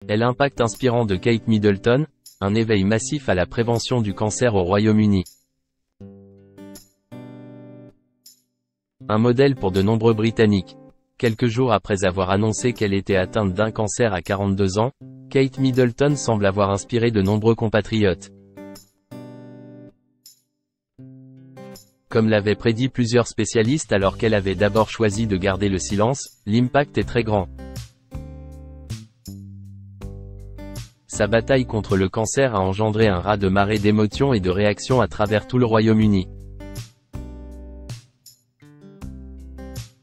est l'impact inspirant de Kate Middleton, un éveil massif à la prévention du cancer au Royaume-Uni. Un modèle pour de nombreux Britanniques. Quelques jours après avoir annoncé qu'elle était atteinte d'un cancer à 42 ans, Kate Middleton semble avoir inspiré de nombreux compatriotes. Comme l'avaient prédit plusieurs spécialistes alors qu'elle avait d'abord choisi de garder le silence, l'impact est très grand. Sa bataille contre le cancer a engendré un raz-de-marée d'émotions et de réactions à travers tout le Royaume-Uni.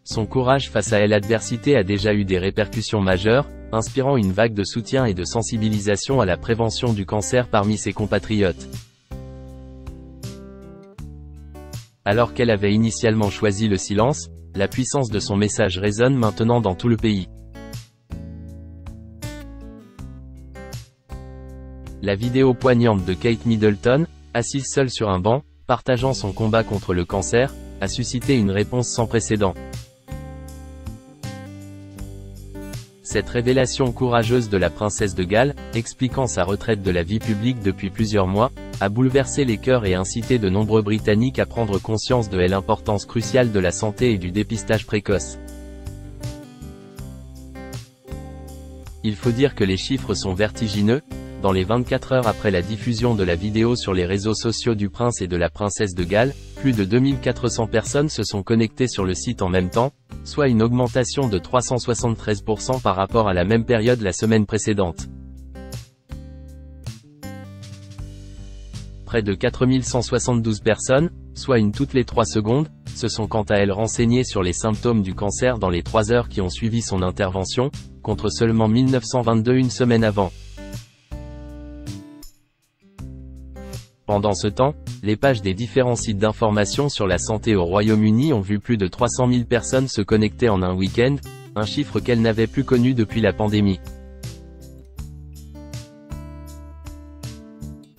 Son courage face à l'adversité a déjà eu des répercussions majeures, inspirant une vague de soutien et de sensibilisation à la prévention du cancer parmi ses compatriotes. Alors qu'elle avait initialement choisi le silence, la puissance de son message résonne maintenant dans tout le pays. La vidéo poignante de Kate Middleton, assise seule sur un banc, partageant son combat contre le cancer, a suscité une réponse sans précédent. Cette révélation courageuse de la princesse de Galles, expliquant sa retraite de la vie publique depuis plusieurs mois, a bouleversé les cœurs et incité de nombreux Britanniques à prendre conscience de l'importance cruciale de la santé et du dépistage précoce. Il faut dire que les chiffres sont vertigineux. Dans les 24 heures après la diffusion de la vidéo sur les réseaux sociaux du prince et de la princesse de Galles, plus de 2400 personnes se sont connectées sur le site en même temps, soit une augmentation de 373% par rapport à la même période la semaine précédente. Près de 4172 personnes, soit une toutes les 3 secondes, se sont quant à elles renseignées sur les symptômes du cancer dans les 3 heures qui ont suivi son intervention, contre seulement 1922 une semaine avant. Pendant ce temps, les pages des différents sites d'information sur la santé au Royaume-Uni ont vu plus de 300 000 personnes se connecter en un week-end, un chiffre qu'elles n'avaient plus connu depuis la pandémie.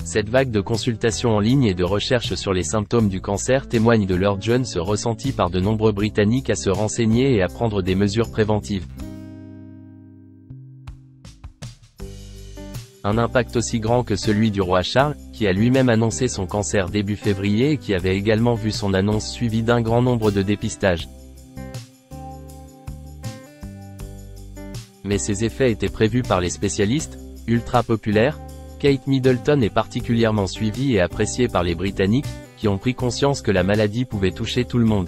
Cette vague de consultations en ligne et de recherches sur les symptômes du cancer témoigne de l'urgence ressentie par de nombreux Britanniques à se renseigner et à prendre des mesures préventives. Un impact aussi grand que celui du roi Charles, qui a lui-même annoncé son cancer début février et qui avait également vu son annonce suivie d'un grand nombre de dépistages. Mais ces effets étaient prévus par les spécialistes, ultra populaires. Kate Middleton est particulièrement suivie et appréciée par les Britanniques, qui ont pris conscience que la maladie pouvait toucher tout le monde.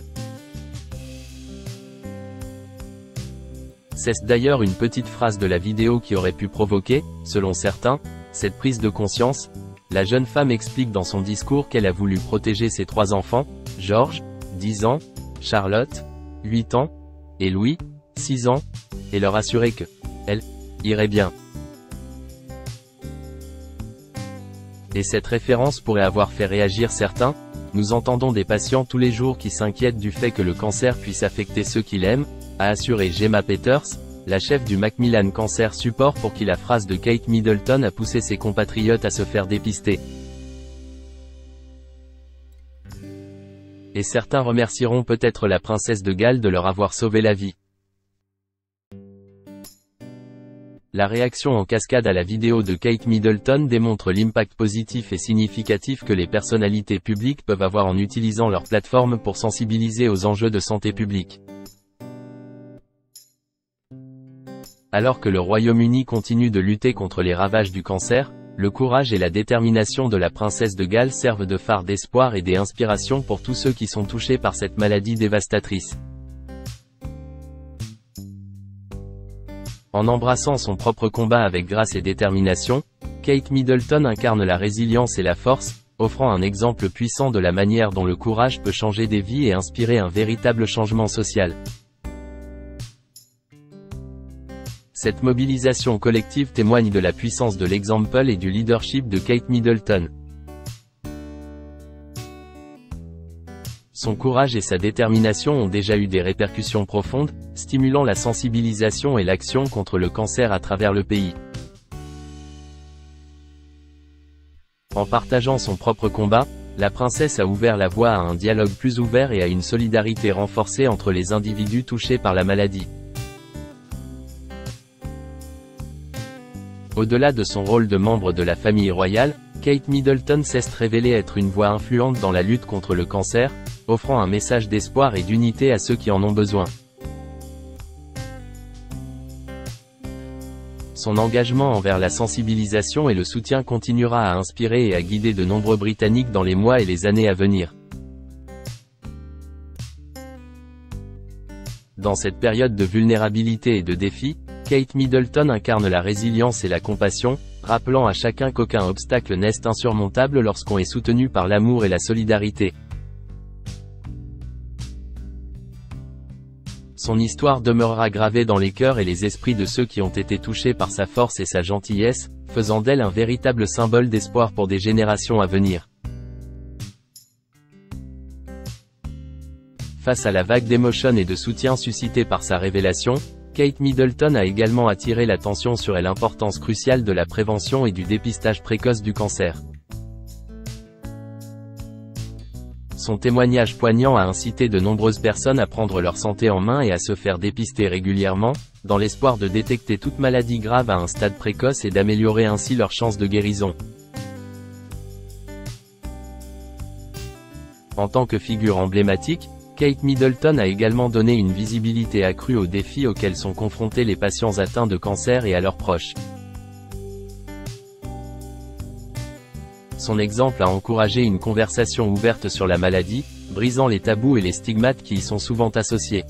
C'est d'ailleurs une petite phrase de la vidéo qui aurait pu provoquer, selon certains, cette prise de conscience. La jeune femme explique dans son discours qu'elle a voulu protéger ses 3 enfants, George, 10 ans, Charlotte, 8 ans, et Louis, 6 ans, et leur assurer que elle irait bien. Et cette référence pourrait avoir fait réagir certains. Nous entendons des patients tous les jours qui s'inquiètent du fait que le cancer puisse affecter ceux qu'ils aiment, a assuré Gemma Peters, la chef du Macmillan Cancer Support, pour qui la phrase de Kate Middleton a poussé ses compatriotes à se faire dépister. Et certains remercieront peut-être la princesse de Galles de leur avoir sauvé la vie. La réaction en cascade à la vidéo de Kate Middleton démontre l'impact positif et significatif que les personnalités publiques peuvent avoir en utilisant leur plateforme pour sensibiliser aux enjeux de santé publique. Alors que le Royaume-Uni continue de lutter contre les ravages du cancer, le courage et la détermination de la princesse de Galles servent de phare d'espoir et d'inspiration pour tous ceux qui sont touchés par cette maladie dévastatrice. En embrassant son propre combat avec grâce et détermination, Kate Middleton incarne la résilience et la force, offrant un exemple puissant de la manière dont le courage peut changer des vies et inspirer un véritable changement social. Cette mobilisation collective témoigne de la puissance de l'exemple et du leadership de Kate Middleton. Son courage et sa détermination ont déjà eu des répercussions profondes, stimulant la sensibilisation et l'action contre le cancer à travers le pays. En partageant son propre combat, la princesse a ouvert la voie à un dialogue plus ouvert et à une solidarité renforcée entre les individus touchés par la maladie. Au-delà de son rôle de membre de la famille royale, Kate Middleton s'est révélée être une voix influente dans la lutte contre le cancer, offrant un message d'espoir et d'unité à ceux qui en ont besoin. Son engagement envers la sensibilisation et le soutien continuera à inspirer et à guider de nombreux Britanniques dans les mois et les années à venir. Dans cette période de vulnérabilité et de défi, Kate Middleton incarne la résilience et la compassion, rappelant à chacun qu'aucun obstacle n'est insurmontable lorsqu'on est soutenu par l'amour et la solidarité. Son histoire demeurera gravée dans les cœurs et les esprits de ceux qui ont été touchés par sa force et sa gentillesse, faisant d'elle un véritable symbole d'espoir pour des générations à venir. Face à la vague d'émotion et de soutien suscitée par sa révélation, Kate Middleton a également attiré l'attention sur l'importance cruciale de la prévention et du dépistage précoce du cancer. Son témoignage poignant a incité de nombreuses personnes à prendre leur santé en main et à se faire dépister régulièrement, dans l'espoir de détecter toute maladie grave à un stade précoce et d'améliorer ainsi leurs chances de guérison. En tant que figure emblématique, Kate Middleton a également donné une visibilité accrue aux défis auxquels sont confrontés les patients atteints de cancer et à leurs proches. Son exemple a encouragé une conversation ouverte sur la maladie, brisant les tabous et les stigmates qui y sont souvent associés.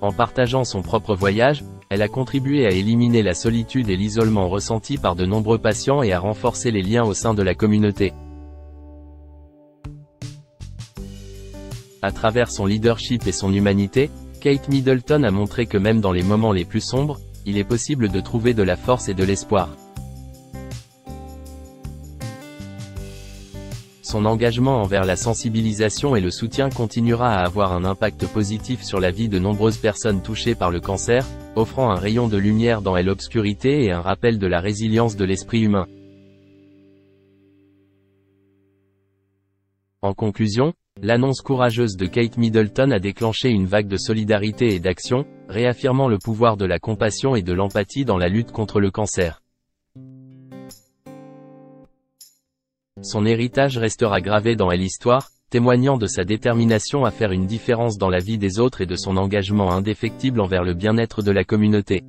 En partageant son propre voyage, elle a contribué à éliminer la solitude et l'isolement ressentis par de nombreux patients et à renforcer les liens au sein de la communauté. À travers son leadership et son humanité, Kate Middleton a montré que même dans les moments les plus sombres, il est possible de trouver de la force et de l'espoir. Son engagement envers la sensibilisation et le soutien continuera à avoir un impact positif sur la vie de nombreuses personnes touchées par le cancer, offrant un rayon de lumière dans l'obscurité et un rappel de la résilience de l'esprit humain. En conclusion, l'annonce courageuse de Kate Middleton a déclenché une vague de solidarité et d'action, réaffirmant le pouvoir de la compassion et de l'empathie dans la lutte contre le cancer. Son héritage restera gravé dans l'histoire, témoignant de sa détermination à faire une différence dans la vie des autres et de son engagement indéfectible envers le bien-être de la communauté.